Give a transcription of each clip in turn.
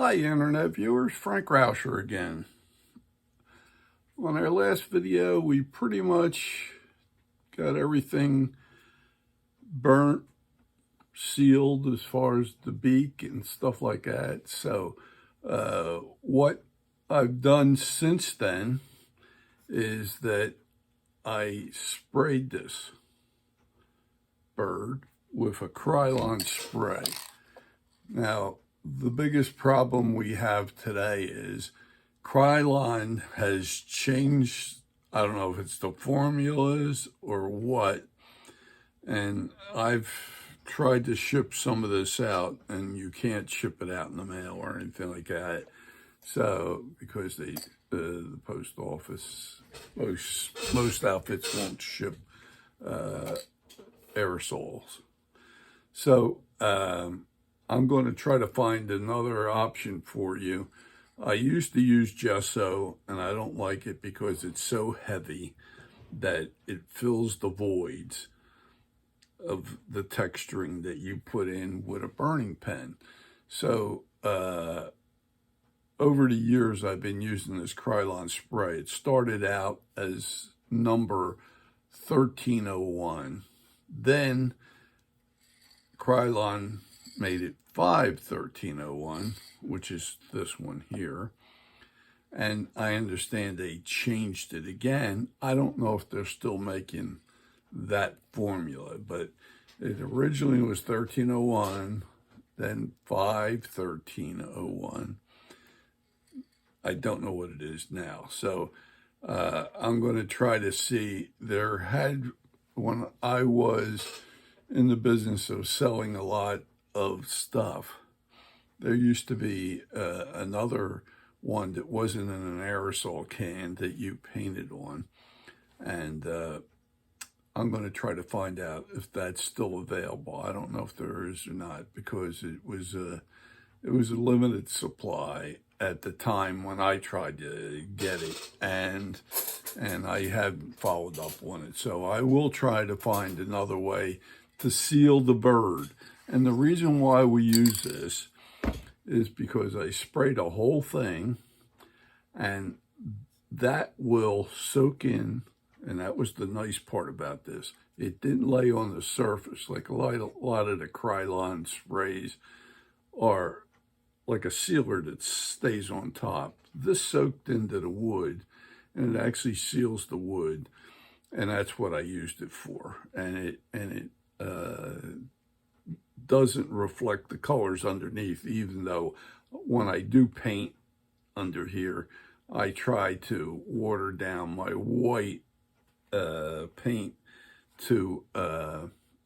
Hi Internet viewers, Frank Rauscher again. On our last video, we pretty much got everything burnt, sealed as far as the beak and stuff like that. So what I've done since then is that I sprayed this bird with a Krylon spray. Now, the biggest problem we have today is Krylon has changed. I don't know if it's the formulas or what. And I've tried to ship some of this out, and you can't ship it out in the mail or anything like that. So, because the post office, most outfits won't ship aerosols. So, I'm going to try to find another option for you. I used to use gesso, and I don't like it because it's so heavy that it fills the voids of the texturing that you put in with a burning pen. So over the years, I've been using this Krylon spray. It started out as number 1301. Then Krylon made it 51301, which is this one here. And I understand they changed it again. I don't know if they're still making that formula, but it originally was 1301, then 51301. I don't know what it is now. So I'm going to try to see. When I was in the business of selling a lot of stuff, there used to be another one that wasn't in an aerosol can that you painted on, and I'm going to try to find out if that's still available. I don't know if there is or not, because it was a limited supply at the time when I tried to get it, and I hadn't followed up on it. So I will try to find another way to seal the bird. And the reason why we use this is because I sprayed a whole thing, and that will soak in. And that was the nice part about this. It didn't lay on the surface like a lot of the Krylon sprays are like a sealer that stays on top. This soaked into the wood, and it actually seals the wood, and that's what I used it for. And it doesn't reflect the colors underneath, even though when I do paint under here, I try to water down my white paint to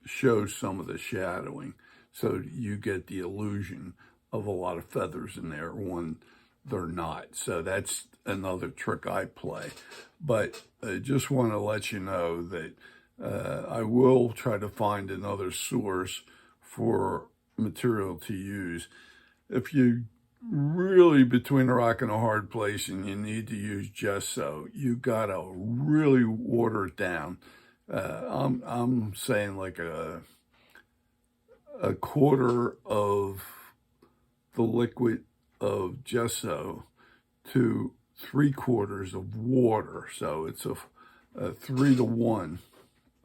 show some of the shadowing, so you get the illusion of a lot of feathers in there when they're not. So that's another trick I play. But I just want to let you know that I will try to find another source for material to use. If you really between a rock and a hard place and you need to use gesso, you gotta really water it down. I'm saying like a quarter of the liquid of gesso to 3/4 of water. So it's a 3-to-1.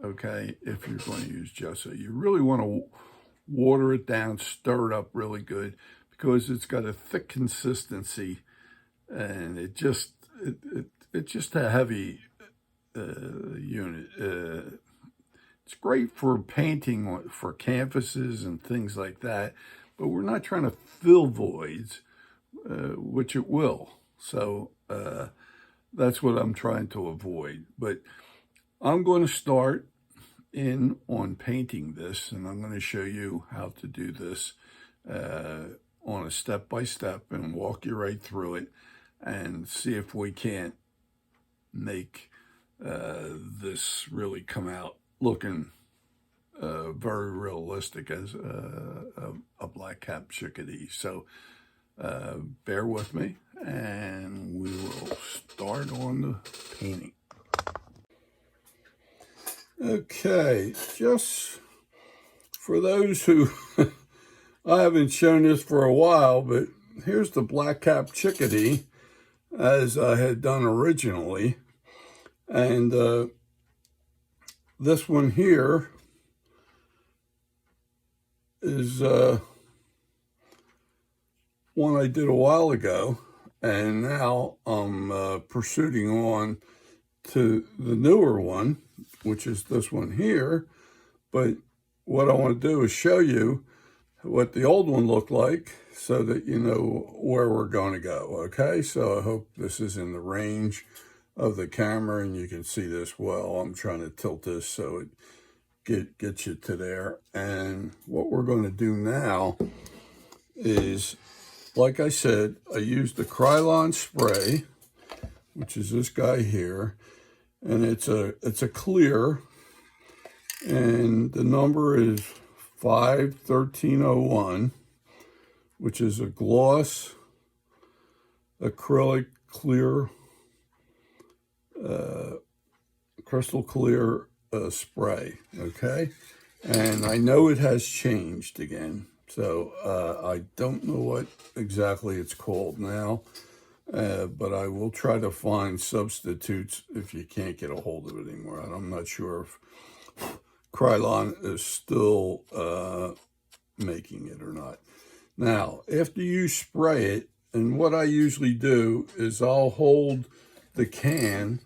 Okay, if you're going to use gesso, you really want to water it down, stir it up really good, because it's got a thick consistency, and it's just a heavy unit. It's great for painting for canvases and things like that, but we're not trying to fill voids, which it will. So that's what I'm trying to avoid. But I'm going to start in on painting this, and I'm going to show you how to do this on a step-by-step and walk you right through it and see if we can't make this really come out looking very realistic as a black-capped chickadee. So bear with me, and we will start on the painting. Okay, just for those who I haven't shown this for a while, but here's the black-capped chickadee as I had done originally. And this one here is one I did a while ago, and now I'm proceeding on to the newer one, which is this one here. But what I want to do is show you what the old one looked like so that you know where we're going to go, okay? So I hope this is in the range of the camera and you can see this well. I'm trying to tilt this so it gets you to there. And what we're going to do now is, like I said, I used the Krylon spray, which is this guy here, and it's a clear, and the number is 51301, which is a gloss acrylic clear, crystal clear spray, okay? And I know it has changed again, so I don't know what exactly it's called now, but I will try to find substitutes if you can't get a hold of it anymore. I'm not sure if Krylon is still making it or not. Now, after you spray it, and what I usually do is I'll hold the can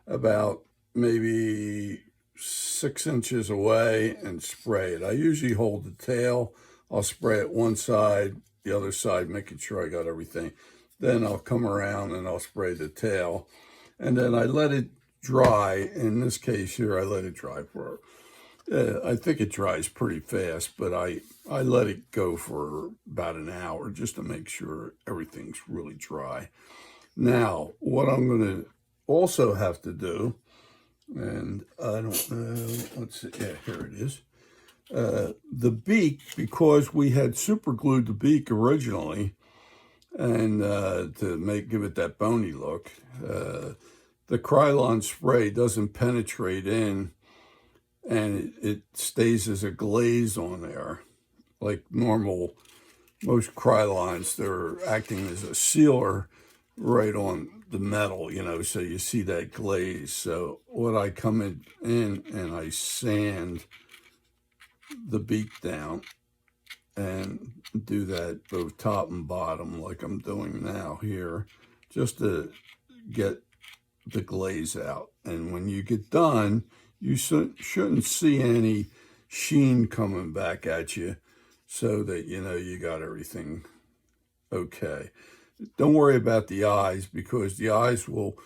about maybe 6 inches away and spray it. I usually hold the tail. I'll spray it one side, the other side, making sure I got everything. Then I'll come around and I'll spray the tail. And then I let it dry. In this case here, I let it dry for, I think it dries pretty fast, but I let it go for about an hour just to make sure everything's really dry. Now, what I'm going to also have to do, and I don't know, let's see, yeah, here it is. The beak, because we had super glued the beak originally, and to give it that bony look, the Krylon spray doesn't penetrate in, and it stays as a glaze on there. Like most Krylons, they're acting as a sealer right on the metal, you know, so you see that glaze. So what I come in and I sand the beak down and do that both top and bottom like I'm doing now here, just to get the glaze out. And when you get done, you shouldn't see any sheen coming back at you, so that you know you got everything okay. Don't worry about the eyes, because the eyes will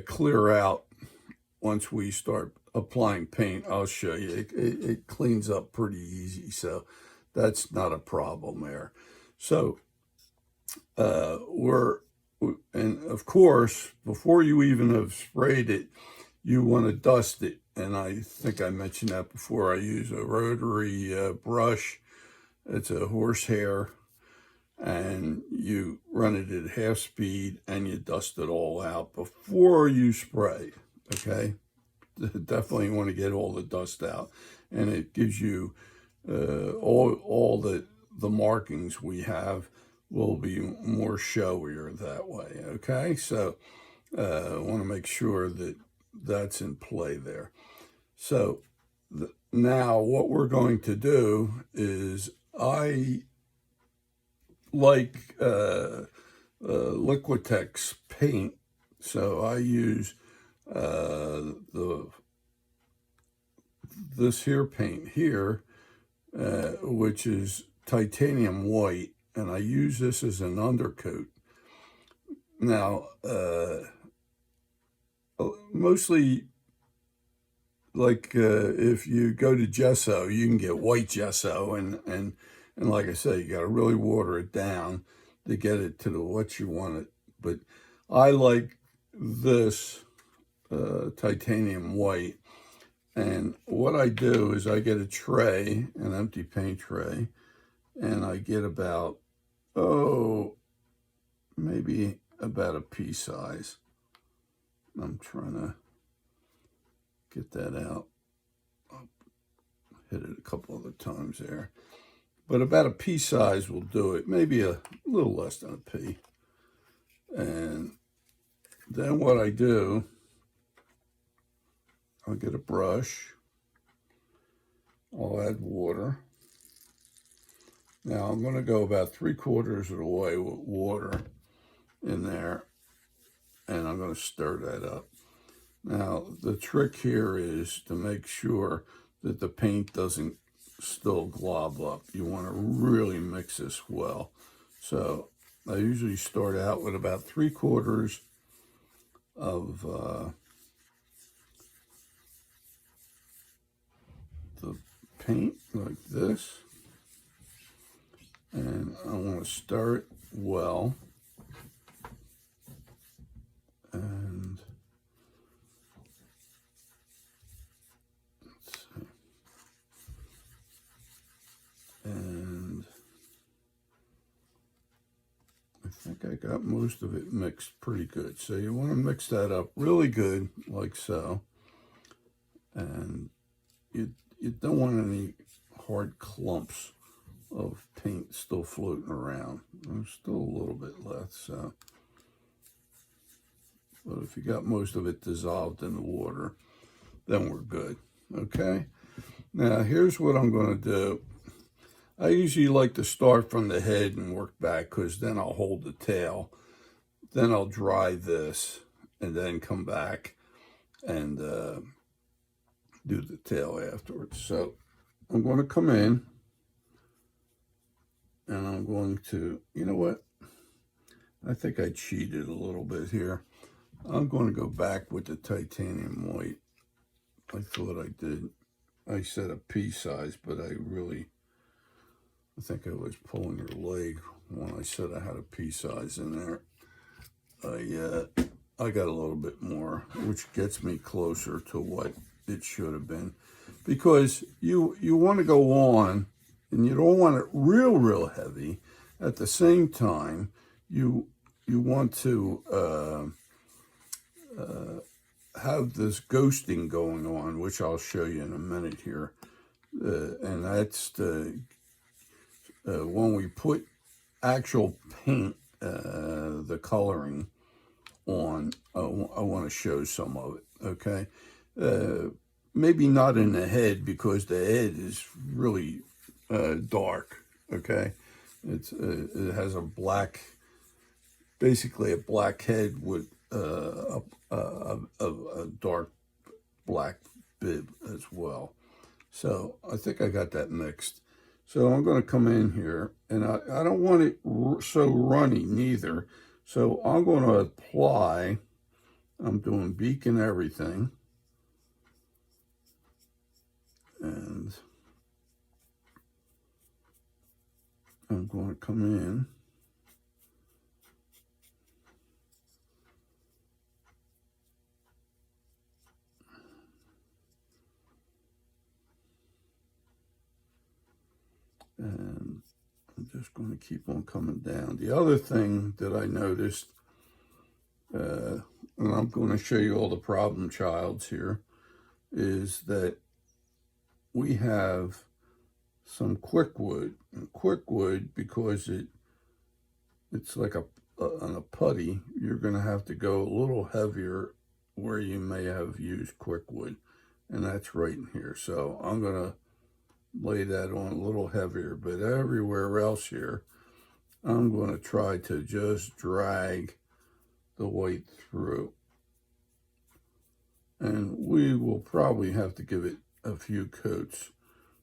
clear out once we start applying paint. I'll show you. It cleans up pretty easy, so that's not a problem there. So and of course, before you even have sprayed it, you want to dust it. And I think I mentioned that before. I use a rotary brush. It's a horsehair, and you run it at half speed and you dust it all out before you spray, okay? Definitely want to get all the dust out, and it gives you all the markings we have will be more showier that way, okay? So I want to make sure that that's in play there. So now what we're going to do is, I like Liquitex paint, so I use this here paint here, which is titanium white, and I use this as an undercoat. Now, mostly, like if you go to gesso, you can get white gesso, and like I say, you got to really water it down to get it to what you want it. But I like this titanium white, and what I do is I get a tray, an empty paint tray, and I get about, maybe about a pea size. I'm trying to get that out. I'll hit it a couple other times there. but about a pea size will do it, maybe a little less than a pea. And then what I do, I'll get a brush, I'll add water. Now I'm going to go about 3/4 of the way with water in there, and I'm going to stir that up. Now the trick here is to make sure that the paint doesn't still glob up. You want to really mix this well. So I usually start out with about 3/4 of the paint like this, and I want to stir it well, and let's see, and I think I got most of it mixed pretty good. So you want to mix that up really good, like so, and you don't want any hard clumps of paint still floating around. There's still a little bit left, so. But if you got most of it dissolved in the water, then we're good, okay? Now, here's what I'm going to do. I usually like to start from the head and work back, because then I'll hold the tail. Then I'll dry this, and then come back and do the tail afterwards. So I'm going to come in, and I'm going to, you know what? I think I cheated a little bit here. I'm going to go back with the titanium white. I thought I did. I said a pea size, but I think I was pulling your leg when I said I had a pea size in there. I got a little bit more, which gets me closer to what it should have been. Because you want to go on, and you don't want it real heavy. At the same time, you want to have this ghosting going on, which I'll show you in a minute here. And that's when we put actual paint, the coloring on, I want to show some of it, okay? Maybe not in the head, because the head is really dark, okay? It has a black, basically a black head with a dark black bib as well. So I think I got that mixed. So I'm going to come in here, and I don't want it so runny neither. So I'm going to apply, I'm doing beacon everything. And I'm going to come in. And I'm just going to keep on coming down. The other thing that I noticed, and I'm going to show you all the problem childs here, is that we have some quickwood. And quickwood, because it's like on a putty, you're going to have to go a little heavier where you may have used quickwood. And that's right in here. So I'm going to lay that on a little heavier, but everywhere else here, I'm going to try to just drag the white through. And we will probably have to give it a few coats.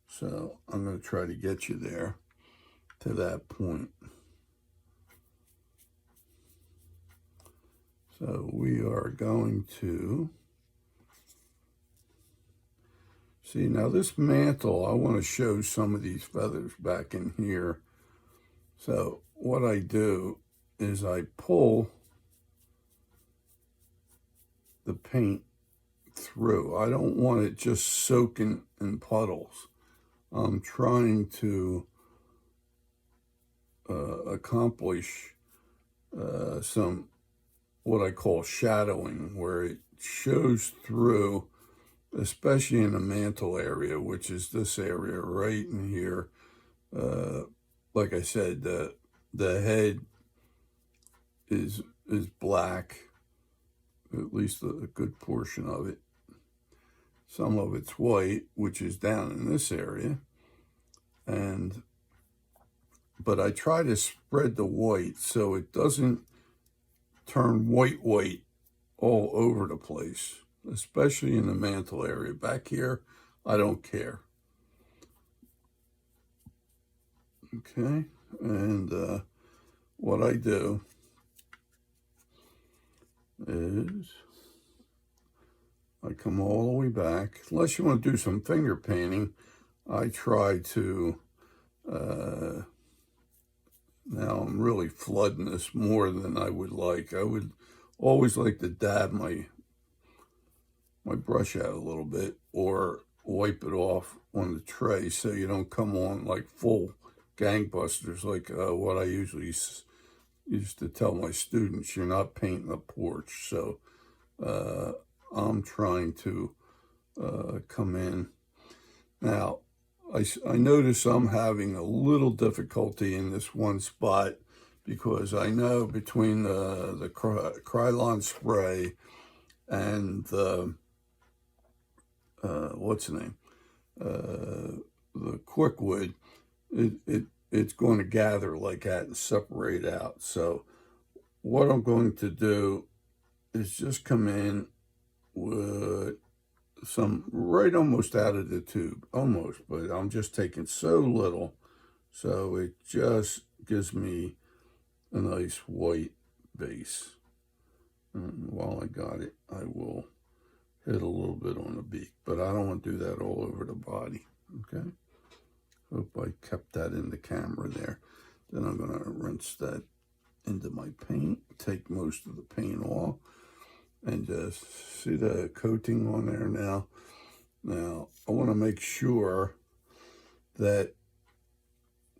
So I'm going to try to get you there to that point. So we are going to see, now this mantle, I want to show some of these feathers back in here. So what I do is I pull the paint through. I don't want it just soaking in puddles. I'm trying to accomplish some what I call shadowing, where it shows through, especially in the mantle area, which is this area right in here. like I said, the head is black, at least a good portion of it. Some of it's white, which is down in this area, but I try to spread the white so it doesn't turn white all over the place, especially in the mantle area. Back here, I don't care. Okay, and what I do is I come all the way back. Unless you want to do some finger painting, I try to, now I'm really flooding this more than I would like. I would always like to dab my brush out a little bit or wipe it off on the tray so you don't come on like full gangbusters like what I usually used to tell my students. You're not painting a porch. So I'm trying to come in. Now, I notice I'm having a little difficulty in this one spot because I know between the Krylon spray and the, what's the name? The Quickwood, it's going to gather like that and separate out. So what I'm going to do is just come in with some right almost out of the tube, almost, but I'm just taking so little, so it just gives me a nice white base. And while I got it, I will hit a little bit on the beak, but I don't want to do that all over the body. Okay, hope I kept that in the camera there. Then I'm going to rinse that into my paint, take most of the paint off, and just see the coating on there now. Now, I want to make sure that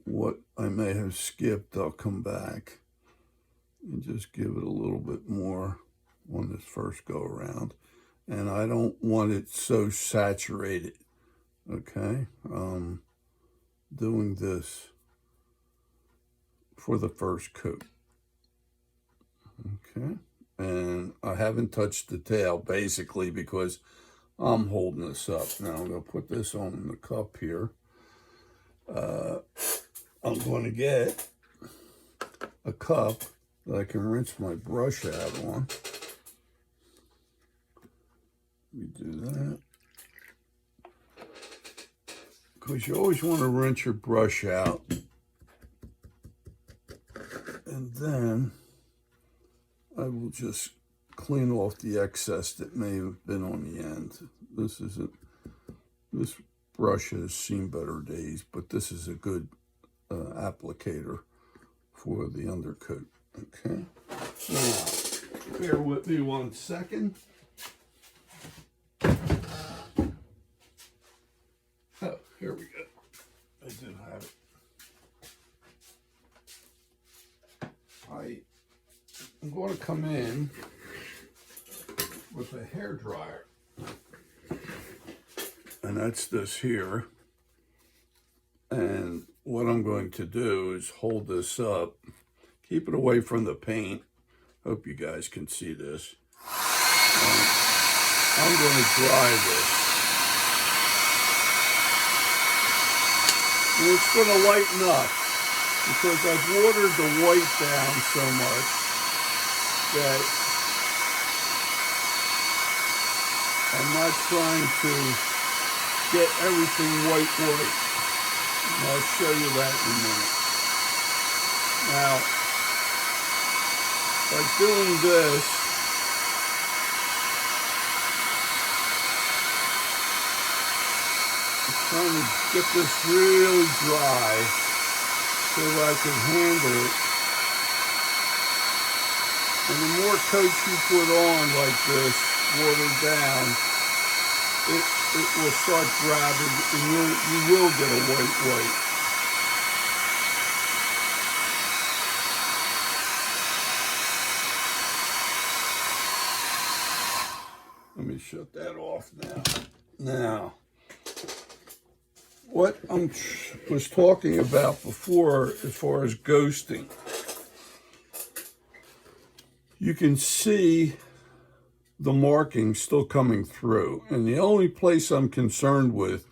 what I may have skipped, I'll come back and just give it a little bit more on this first go around. And I don't want it so saturated, okay? Doing this for the first coat, okay? And I haven't touched the tail basically because I'm holding this up. Now I'm going to put this on the cup here. I'm going to get a cup that I can rinse my brush out on. Let me do that. Because you always want to rinse your brush out. And then I will just clean off the excess that may have been on the end. This brush has seen better days, but this is a good applicator for the undercoat. Okay. Now, bear with me 1 second. Oh, here we go. I do have it. I'm going to come in with a hair dryer, and that's this here. And what I'm going to do is hold this up, keep it away from the paint. Hope you guys can see this. And I'm going to dry this. And it's going to lighten up because I've watered the white down so much that I'm not trying to get everything white. And I'll show you that in a minute. Now, by doing this, I'm trying to get this really dry so that I can handle it. And the more coats you put on like this, watered down, it will start grabbing, and you will get a white. Let me shut that off now. Now, what I was talking about before as far as ghosting, you can see the marking still coming through. And the only place I'm concerned with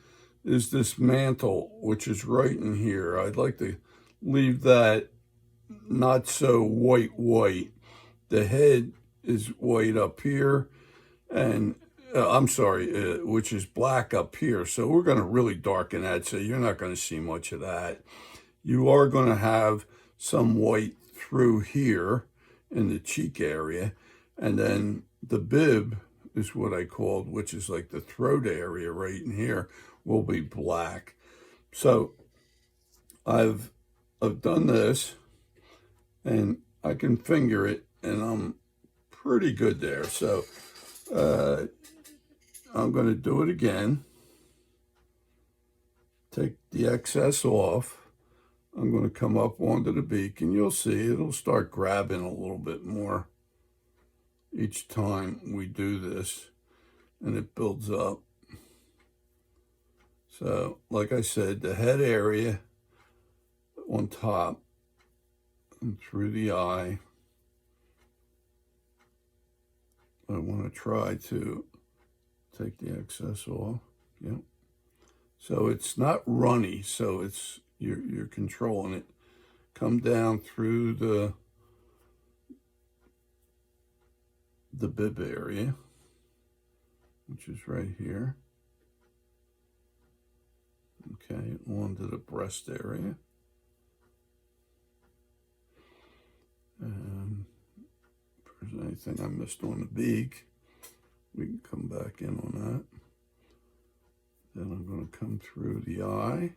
is this mantle, which is right in here. I'd like to leave that not so white. The head is white up here, and I'm sorry, which is black up here. So we're going to really darken that, so you're not going to see much of that. You are going to have some white through here in the cheek area, and then the bib is what I called, which is like the throat area right in here, will be black. So I've done this, and I can finger it, and I'm pretty good there. So I'm going to do it again. Take the excess off. I'm going to come up onto the beak, and you'll see it'll start grabbing a little bit more each time we do this, and it builds up. So, like I said, the head area on top and through the eye, I want to try to take the excess off. Yep. So it's not runny, so it's you're controlling it. Come down through the bib area, which is right here. Okay, onto the breast area. And if there's anything I missed on the beak, we can come back in on that. Then I'm going to come through the eye,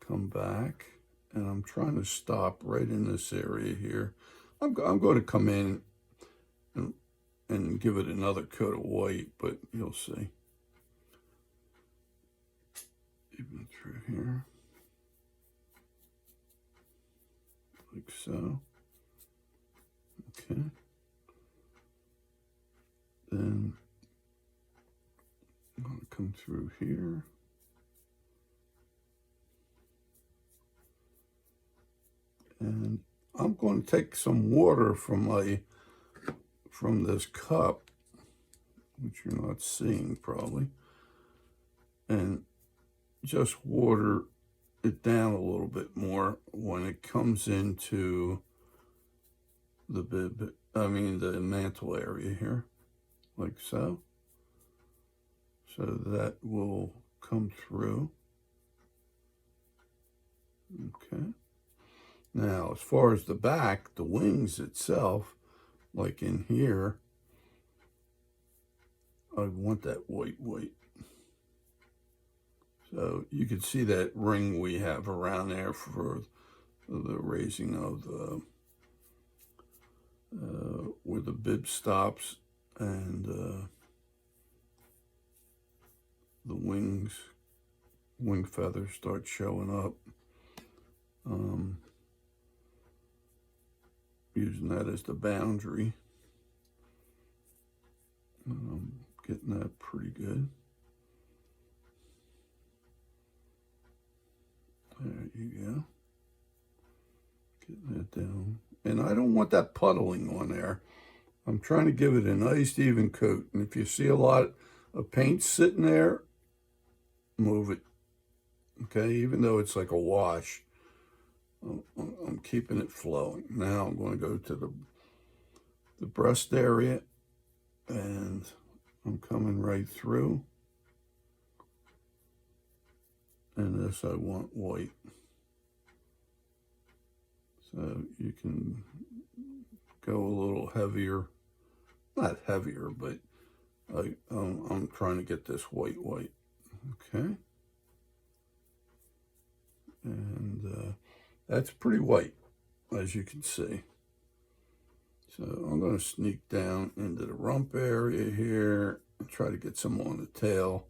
come back, and I'm trying to stop right in this area here. I'm going to come in and give it another coat of white, but you'll see. Even through here, like so. Okay. Then I'm going to come through here. And I'm going to take some water from this cup, which you're not seeing probably, and just water it down a little bit more when it comes into the the mantle area here, like so. So that will come through. Okay. Now, as far as the back, the wings itself, like in here, I want that white. So you can see that ring we have around there for the raising of the, where the bib stops and the wing feathers start showing up. Using that as the boundary. Getting that pretty good. There you go. Getting that down. And I don't want that puddling on there. I'm trying to give it a nice even coat. And if you see a lot of paint sitting there, move it. Okay, even though it's like a wash, I'm keeping it flowing. Now I'm going to go to the breast area, and I'm coming right through. And this I want white. So you can go a little heavier. Not heavier, but I'm trying to get this white. Okay. And that's pretty white, as you can see. So I'm going to sneak down into the rump area here and try to get some on the tail.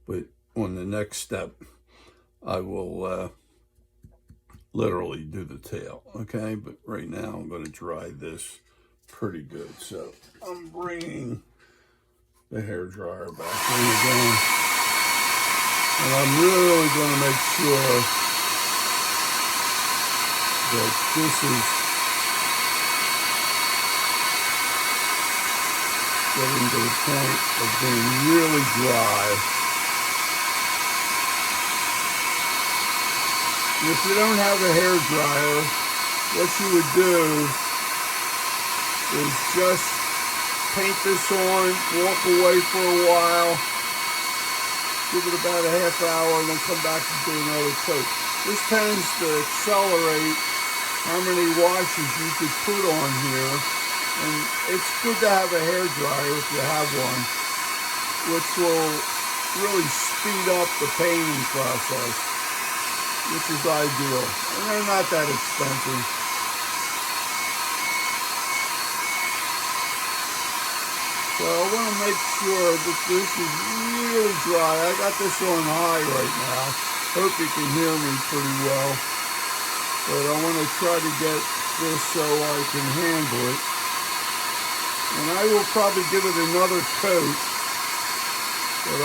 But on the next step, I will literally do the tail, okay? But right now I'm going to dry this pretty good. So I'm bringing the hair dryer back in again. And I'm really going to make sure that this is getting to the point of being really dry. And if you don't have a hair dryer, what you would do is just paint this on, walk away for a while, give it about a half hour, and then come back and do another coat. This tends to accelerate how many washes you could put on here. And it's good to have a hair dryer if you have one, which will really speed up the painting process, which is ideal. And they're not that expensive. So I want to make sure that this is really dry. I got this on high right now. Hope you can hear me pretty well. But I want to try to get this so I can handle it. And I will probably give it another coat, but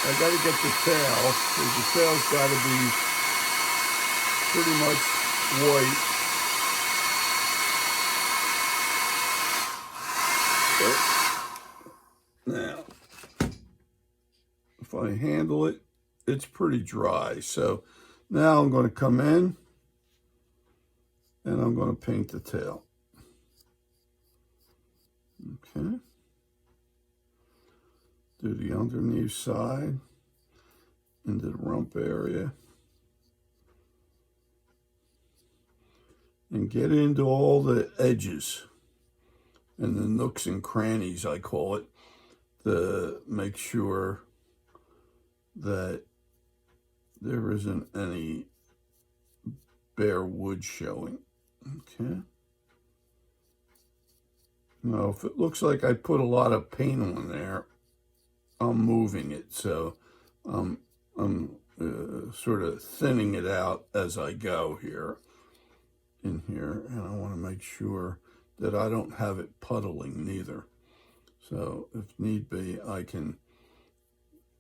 I got to get the tail, because the tail's got to be pretty much white. But now, if I handle it, it's pretty dry. So now I'm going to come in, and I'm going to paint the tail. Okay. Do the underneath side into the rump area. And get into all the edges and the nooks and crannies, I call it, to make sure that there isn't any bare wood showing. Okay. Now, if it looks like I put a lot of paint on there, I'm moving it. So I'm sort of thinning it out as I go here, in here. And I want to make sure that I don't have it puddling neither. So if need be, I can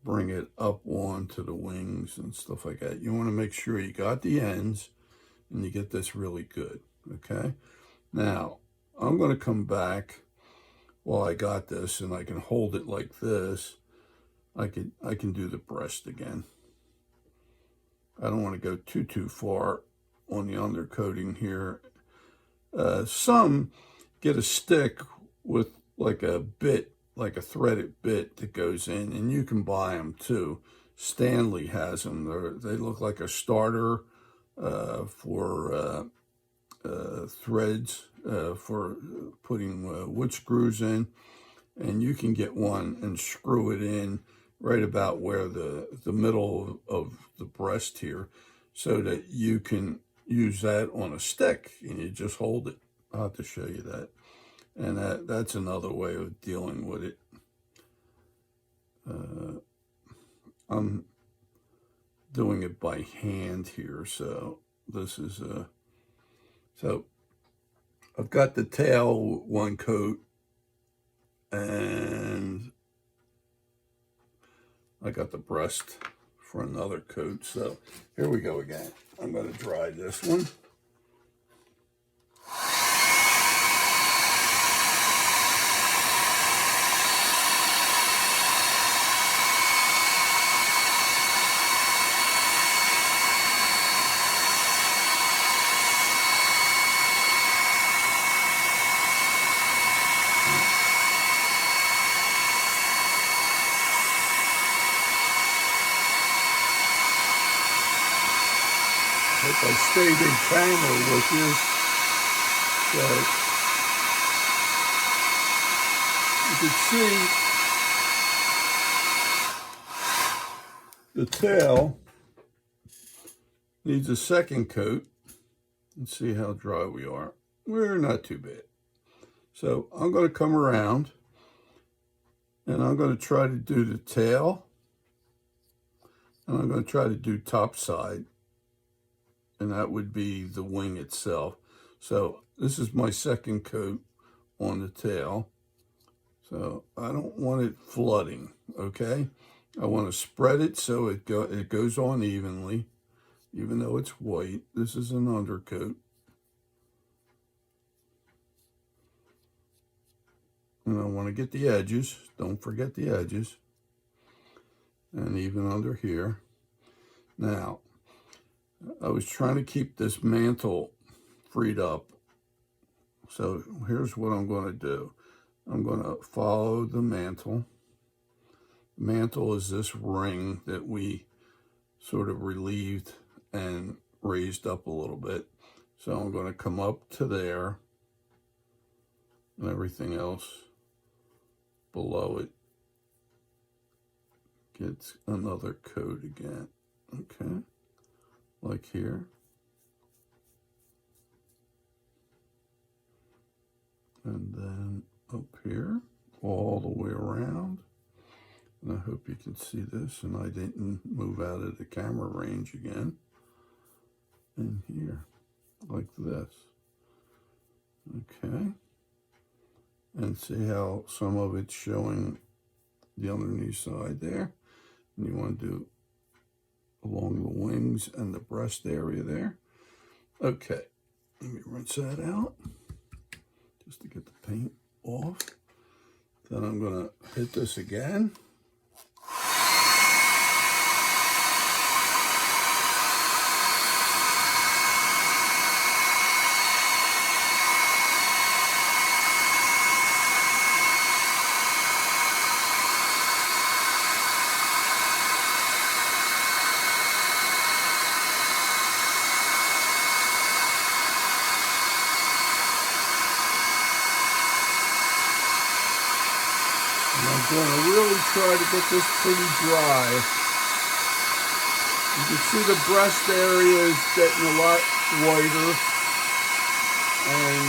bring it up onto the wings and stuff like that. You want to make sure you got the ends and you get this really good. Okay. Now, I'm going to come back while I got this, and I can hold it like this. I can do the breast again. I don't want to go too far on the undercoating here. Some get a stick with like a bit, like a threaded bit that goes in, and you can buy them too. Stanley has them. They look like a starter for threads for putting wood screws in, and you can get one and screw it in right about where the middle of the breast here, so that you can use that on a stick and you just hold it. I'll have to show you that. And that's another way of dealing with it. I'm doing it by hand here, so this is so I've got the tail one coat, and I got the breast for another coat. So here we go again. I'm going to dry this one. Hope I stayed in camera with you. So you can see the tail needs a second coat. Let's see how dry we are. We're not too bad. So I'm going to come around, and I'm going to try to do the tail, and I'm going to try to do top side, and that would be the wing itself. So this is my second coat on the tail. So I don't want it flooding, okay? I want to spread it so it goes on evenly, even though it's white. This is an undercoat. And I want to get the edges. Don't forget the edges. And even under here. Now, I was trying to keep this mantle freed up. So here's what I'm going to do. I'm going to follow the mantle. Mantle is this ring that we sort of relieved and raised up a little bit. So I'm going to come up to there and everything else below it gets another coat again. Okay, like here. And then up here, all the way around. And I hope you can see this and I didn't move out of the camera range again. And here, like this. Okay. And see how some of it's showing the underneath side there. And you want to do along the wings and the breast area there. Okay, let me rinse that out just to get the paint off. Then I'm going to hit this again. I'm going to really try to get this pretty dry. You can see the breast area is getting a lot whiter. And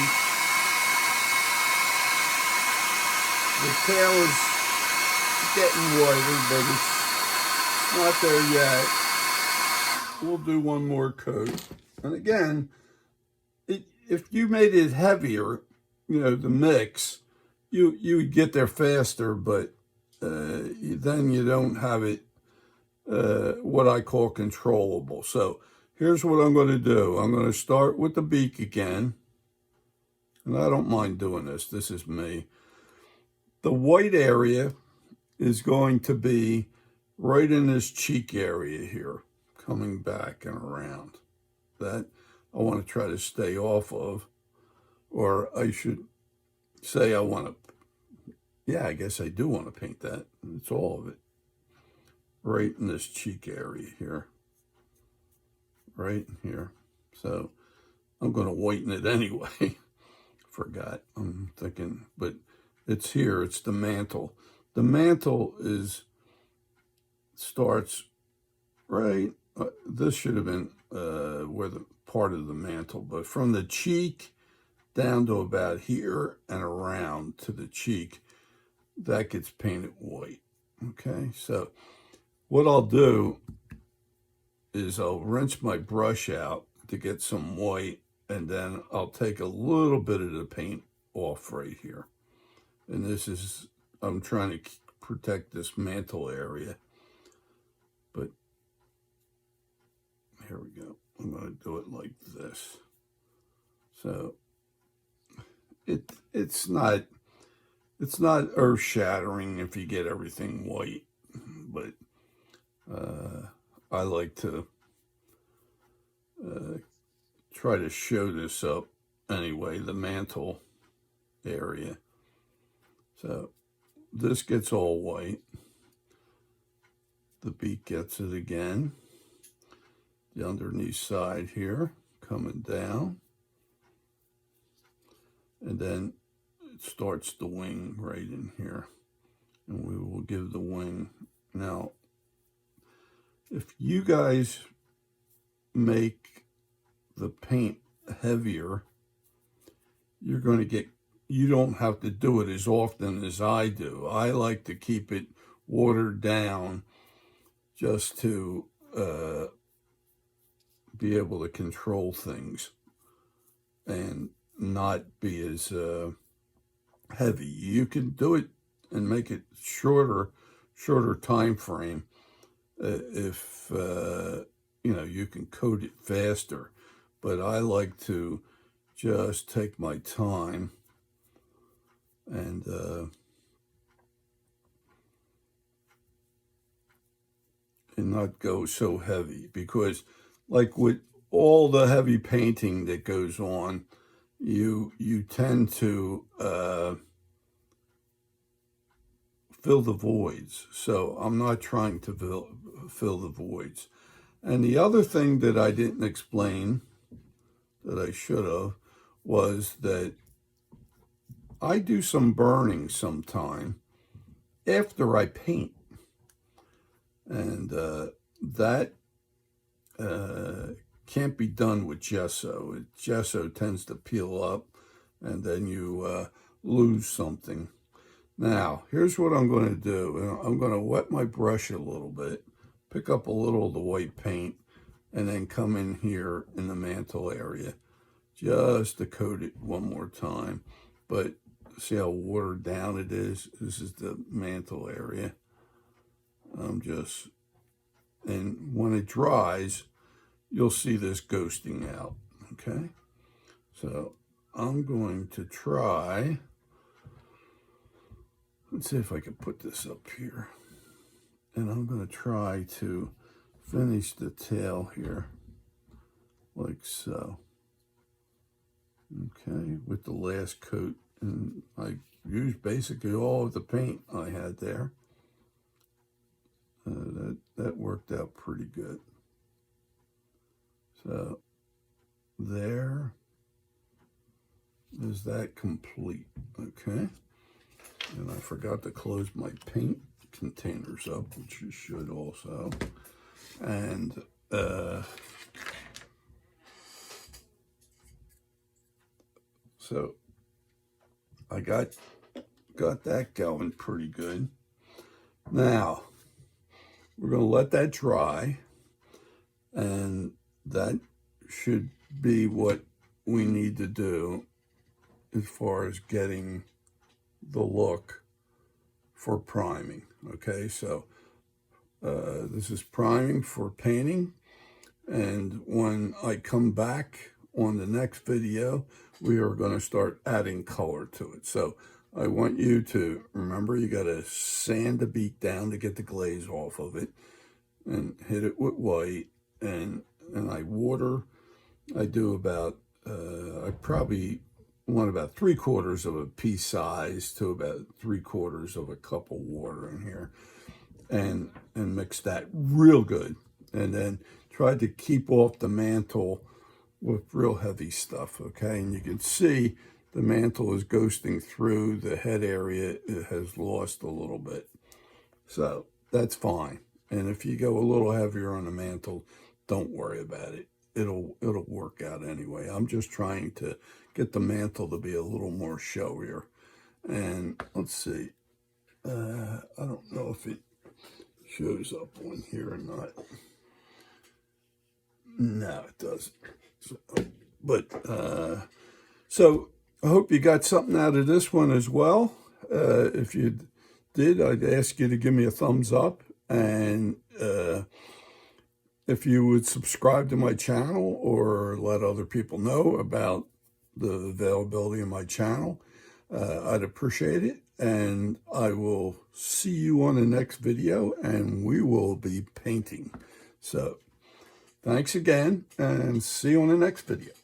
the tail is getting whiter, but it's not there yet. We'll do one more coat. And again, if you made it heavier, the mix, you would get there faster, but then you don't have it what I call controllable. So here's what I'm going to do. I'm going to start with the beak again, and I don't mind doing this. This is me. The white area is going to be right in this cheek area here, coming back and around. That I want to try to stay off of, or I should say I want to, yeah, I guess I do want to paint that. It's all of it. Right in this cheek area here. Right here. So I'm going to whiten it anyway. Forgot. I'm thinking, but it's here. It's the mantle. The mantle starts right. This should have been where the part of the mantle, but from the cheek down to about here and around to the cheek, that gets painted white. Okay, so what I'll do is I'll rinse my brush out to get some white, and then I'll take a little bit of the paint off right here. And this is, I'm trying to protect this mantle area. But here we go. I'm going to do it like this. So it's not earth-shattering if you get everything white, but I like to try to show this up anyway, the mantle area. So this gets all white. The beak gets it again. The underneath side here coming down. And then it starts the wing right in here. And we will give the wing. Now, if you guys make the paint heavier, you're going to get, you don't have to do it as often as I do. I like to keep it watered down just to be able to control things and not be as heavy. You can do it and make it shorter time frame if you know, you can coat it faster. But I like to just take my time and not go so heavy, because like with all the heavy painting that goes on, you tend to fill the voids. So I'm not trying to fill the voids. And the other thing that I didn't explain that I should have was that I do some burning sometime after I paint. And that can't be done with gesso. Gesso tends to peel up, and then you lose something. Now, here's what I'm going to do. I'm going to wet my brush a little bit, pick up a little of the white paint, and then come in here in the mantle area just to coat it one more time. But see how watered down it is? This is the mantle area. And when it dries, you'll see this ghosting out, okay? So I'm going to try, let's see if I can put this up here. And I'm going to try to finish the tail here, like so. Okay, with the last coat. And I used basically all of the paint I had there. That worked out pretty good. So there is that complete, okay? And I forgot to close my paint containers up, which you should also. And so I got that going pretty good. Now, we're going to let that dry, and that should be what we need to do as far as getting the look for priming. Okay, so this is priming for painting, and when I come back on the next video, we are going to start adding color to it. So I want you to remember, you got to sand the beak down to get the glaze off of it, and hit it with white, and I water. I do about I probably want about 3/4 of a pea size to about 3/4 of a cup of water in here, and mix that real good, and then try to keep off the mantle with real heavy stuff, okay? And you can see the mantle is ghosting through the head area. It has lost a little bit, so that's fine. And if you go a little heavier on the mantle, don't worry about it. It'll work out anyway. I'm just trying to get the mantle to be a little more showier. And let's see, I don't know if it shows up on here or not. No, it doesn't. So I hope you got something out of this one as well. If you did, I'd ask you to give me a thumbs up, and if you would subscribe to my channel or let other people know about the availability of my channel, I'd appreciate it. And I will see you on the next video, and we will be painting. So thanks again, and see you on the next video.